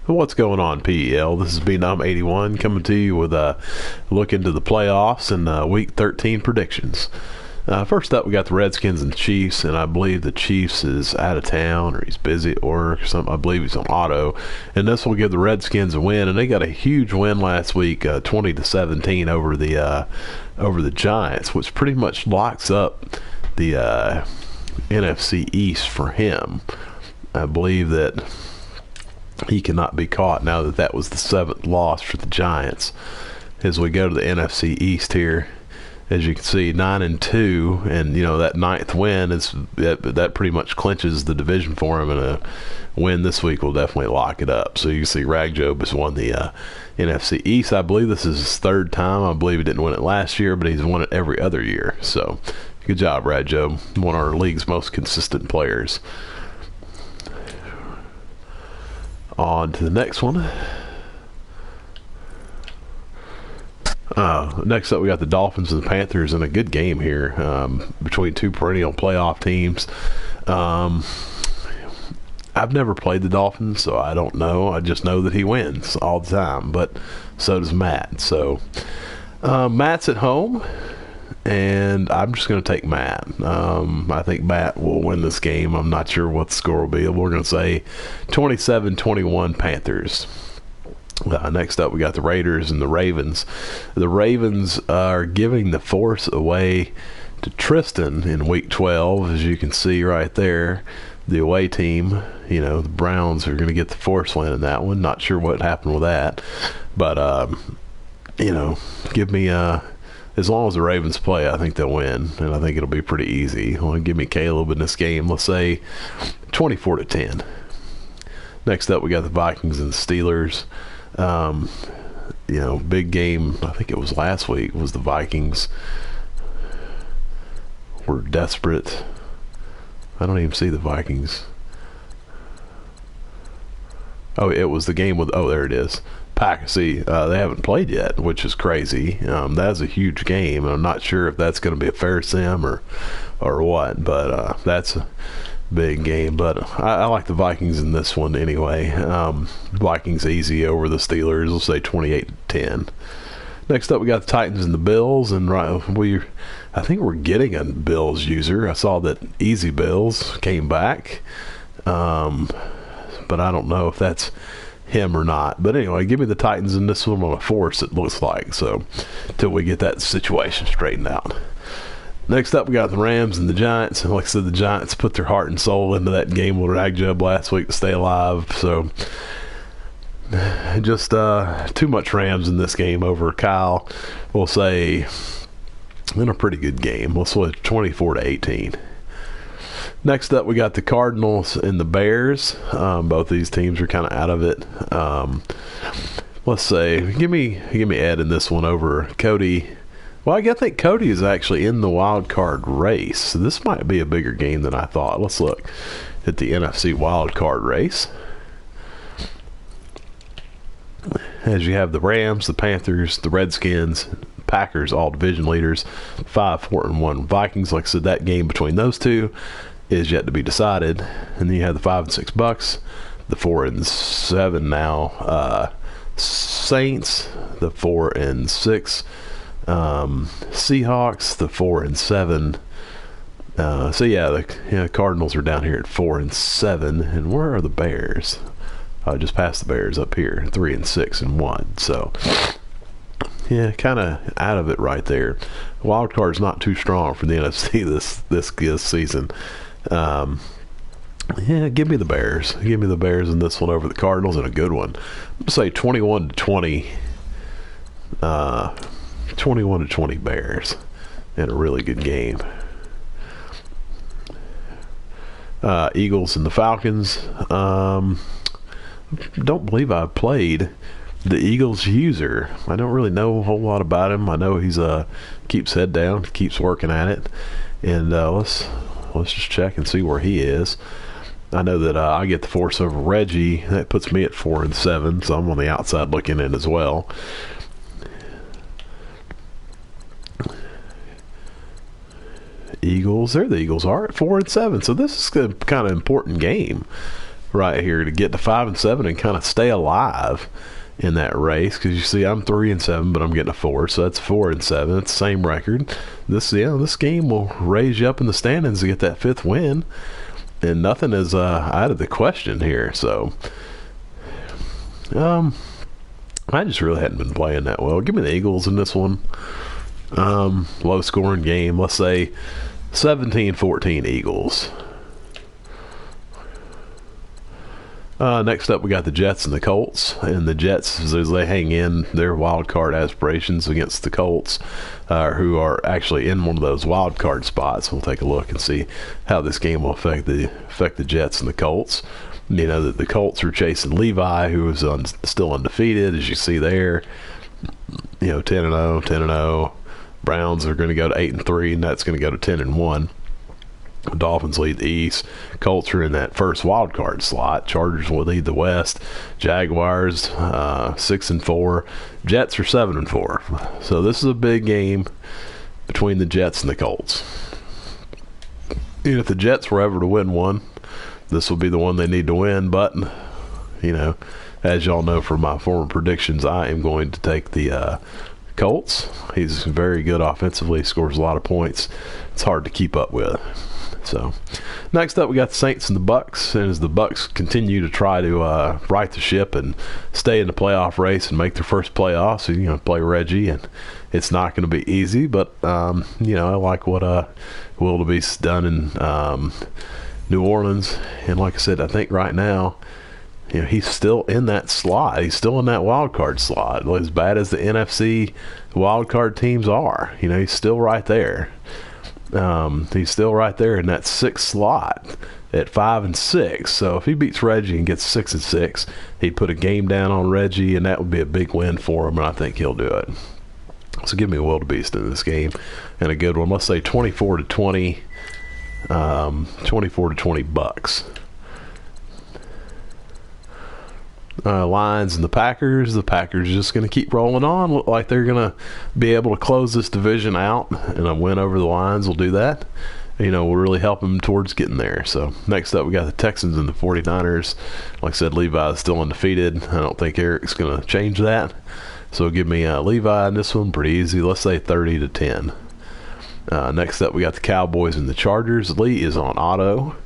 What's going on, PEL? This is BNOM81 coming to you with a look into the playoffs and Week 13 predictions. First up, we got the Redskins and Chiefs, and I believe the Chiefs is out of town or he's busy at work or something. I believe he's on auto, and this will give the Redskins a win. And they got a huge win last week, 20-17 over the Giants, which pretty much locks up the NFC East for him. I believe that he cannot be caught now that was the 7th loss for the Giants. As we go to the NFC East here, as you can see, 9-2, and that 9th win is that pretty much clinches the division for him, and a win this week will definitely lock it up. So you can see Ragjob has won the NFC East. I believe this is his 3rd time. I believe he didn't win it last year, but he's won it every other year. So good job, Ragjob, one of our league's most consistent players. On to the next one. Next up, we got the Dolphins and the Panthers in a good game here between two perennial playoff teams. I've never played the Dolphins, so I don't know. I just know that he wins all the time, but so does Matt. So Matt's at home, and I'm just going to take Matt. I think Matt will win this game. I'm not sure what the score will be. We're going to say 27-21 Panthers. Next up, we got the Raiders and the Ravens. The Ravens are giving the force away to Tristan in Week 12, as you can see right there. The away team, the Browns are going to get the force win in that one. Not sure what happened with that. But, give me... as long as the Ravens play, I think they'll win, and I think it'll be pretty easy. Give me Caleb in this game. Let's say 24-10. Next up, we got the Vikings and the Steelers. Big game. I think it was last week. Was the Vikings were desperate. I don't even see the Vikings. Oh, it was the game with. Oh, there it is. Pack. See, they haven't played yet, which is crazy. That's a huge game. I'm not sure if that's going to be a fair sim or what, but that's a big game. But I like the Vikings in this one anyway. Vikings easy over the Steelers. We'll say 28-10. Next up, we got the Titans and the Bills, and I think we're getting a Bills user. I saw that Easy Bills came back, but I don't know if that's him or not. But anyway, give me the Titans in this one on a force, it looks like, so till we get that situation straightened out. Next up, we got the Rams and the Giants, and like I said, the Giants put their heart and soul into that game with Ragjob last week to stay alive, so just too much Rams in this game over Kyle. We'll say in a pretty good game. We'll say 24-18. Next up, we got the Cardinals and the Bears. Both these teams are kind of out of it. Let's say, give me Ed in this one over Cody. Well, I think Cody is actually in the wild card race. So this might be a bigger game than I thought. Let's look at the NFC wild card race. As you have the Rams, the Panthers, the Redskins, Packers, all division leaders, 5-4-1 Vikings. Like I said, that game between those two is yet to be decided. And then you have the 5-6 Bucks, the 4-7 now Saints, the 4-6 Seahawks, the 4-7. The Cardinals are down here at 4-7. And where are the Bears? Just past the Bears up here, 3-6-1. So yeah, kind of out of it right there. Wild card's not too strong for the NFC this season. Give me the Bears. Give me the Bears in this one over the Cardinals, and a good one. I'm gonna say 21-20. 21-20 Bears, and a really good game. Eagles and the Falcons. Don't believe I've played the Eagles user. I don't really know a whole lot about him. I know he's keeps head down, keeps working at it, and let's just check and see where he is. I know that I get the force over Reggie. That puts me at 4-7, so I'm on the outside looking in as well. Eagles, there the Eagles are at 4-7, so this is a kind of important game. right here to get to 5-7 and kind of stay alive in that race, because you see I'm 3-7, but I'm getting a 4, so that's 4-7. It's the same record. This game will raise you up in the standings to get that 5th win, and nothing is out of the question here. So I just really hadn't been playing that well. Give me the Eagles in this one. Low scoring game. Let's say 17-14 Eagles. Next up, we got the Jets and the Colts. And the Jets, as they hang in their wild card aspirations against the Colts, who are actually in one of those wild card spots. We'll take a look and see how this game will affect the Jets and the Colts. You know that the Colts are chasing Levi, who is still undefeated, as you see there. 10-0, 10-0. Browns are going to go to 8-3, and that's going to go to 10-1. Dolphins lead the East. Colts are in that first wild card slot. Chargers will lead the West. Jaguars 6-4. Jets are 7-4. So this is a big game between the Jets and the Colts. If the Jets were ever to win one, this will be the one they need to win. But as y'all know from my former predictions, I am going to take the Colts. He's very good offensively. Scores a lot of points. It's hard to keep up with. So, next up, we got the Saints and the Bucks. And as the Bucks continue to try to right the ship and stay in the playoff race and make their first playoffs, play Reggie, and it's not going to be easy. But I like what Wildebeest's done in New Orleans. And like I said, I think right now, he's still in that slot. He's still in that wild card slot. As bad as the NFC wild card teams are, he's still right there. He's still right there in that 6th slot at 5-6. So if he beats Reggie and gets 6-6, he'd put a game down on Reggie, and that would be a big win for him, and I think he'll do it. So give me a Wildebeest in this game, and a good one. Let's say 24-20, 24-20 Bucks. Lions and the Packers. The Packers are just going to keep rolling on. Look like they're going to be able to close this division out, and a win over the Lions will do that. Will really help them towards getting there. So next up, we got the Texans and the 49ers. Like I said, Levi is still undefeated. I don't think Eric's going to change that. So give me Levi in this one. Pretty easy. Let's say 30-10. Next up, we got the Cowboys and the Chargers. Lee is on auto.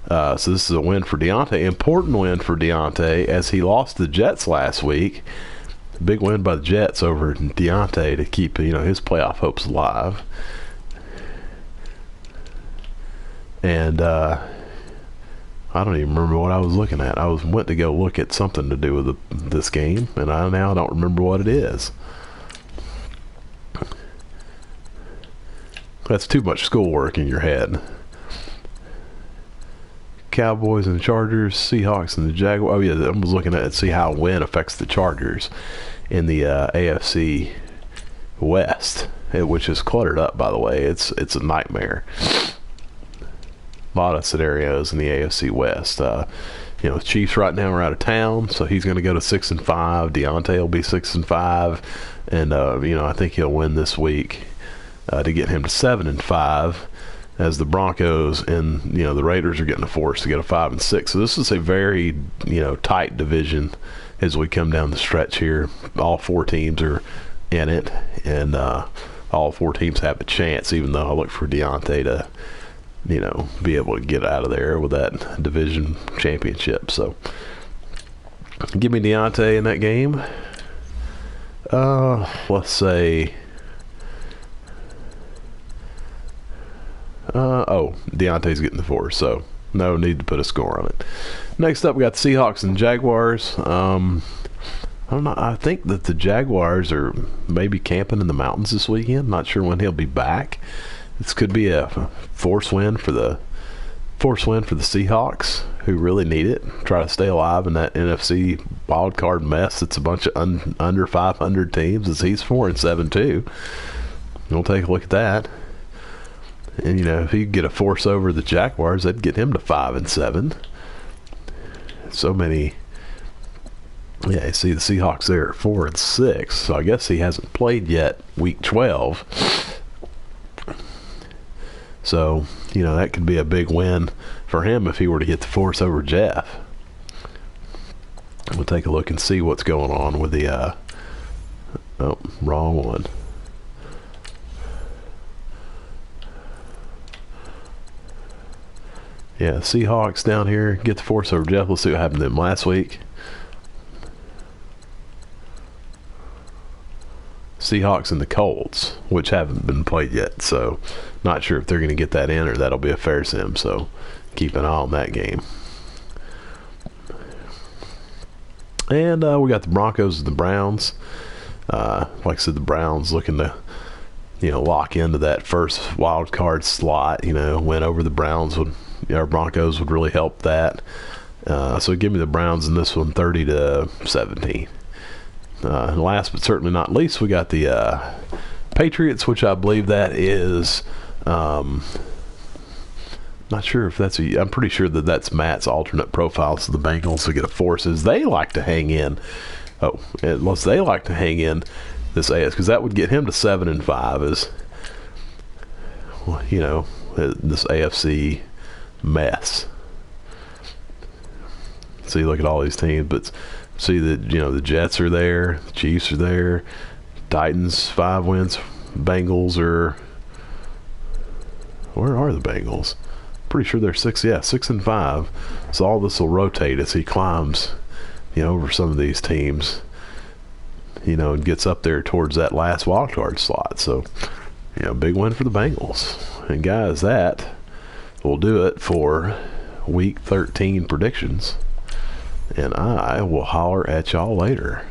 So this is a win for Deontay. Important win for Deontay, as he lost the Jets last week. Big win by the Jets over Deontay to keep his playoff hopes alive. And I don't even remember what I was looking at. I went to go look at something to do with this game, and I now don't remember what it is. That's too much schoolwork in your head. Cowboys and the Chargers, Seahawks and the Jaguars. Oh yeah, I was looking at it to see how a win affects the Chargers in the AFC West, which is cluttered up, by the way. It's a nightmare. A lot of scenarios in the AFC West. The Chiefs right now are out of town, so he's going to go to 6-5. Deontay will be 6-5, and I think he'll win this week to get him to 7-5. As the Broncos and the Raiders are getting forced to get a 5-6. So this is a very tight division as we come down the stretch here. All 4 teams are in it, and all 4 teams have a chance. Even though I look for Deontay to be able to get out of there with that division championship. So give me Deontay in that game. Let's say. Deontay's getting the 4, so no need to put a score on it. Next up, we got the Seahawks and Jaguars. I don't know. I think that the Jaguars are maybe camping in the mountains this weekend. Not sure when he'll be back. This could be a force win for the Seahawks, who really need it. Try to stay alive in that NFC wild card mess. It's a bunch of under 500 teams. As he's 4-7 too. We'll take a look at that. And if he could get a force over the Jaguars, that'd get him to 5-7. So many. Yeah, you see the Seahawks there at 4-6. So I guess he hasn't played yet week 12. So that could be a big win for him if he were to get the force over Jeff. we'll take a look and see what's going on with the oh, wrong one. Yeah, Seahawks down here get the force over Jeff. Let's see what happened to them last week. Seahawks and the Colts, which haven't been played yet, so not sure if they're going to get that in or that'll be a fair sim, so keep an eye on that game. And we got the Broncos and the Browns. Like I said, the Browns looking to, lock into that first wild card slot. Win over the Browns our Broncos would really help that. So give me the Browns in this one, 30-17. And last but certainly not least, we got the Patriots, which I believe that is. Not sure if that's I'm pretty sure that's Matt's alternate profile. So the Bengals to get a forces. They like to hang in. Unless they like to hang in this AS, because that would get him to 7-5. Is this AFC mess. See, look at all these teams, but see that the Jets are there, the Chiefs are there, Titans 5 wins, Bengals are. Where are the Bengals? Pretty sure they're 6-5. So all this will rotate as he climbs, over some of these teams, and gets up there towards that last wild card slot. So, big win for the Bengals. And guys, that will do it for week 13 predictions. And I will holler at y'all later.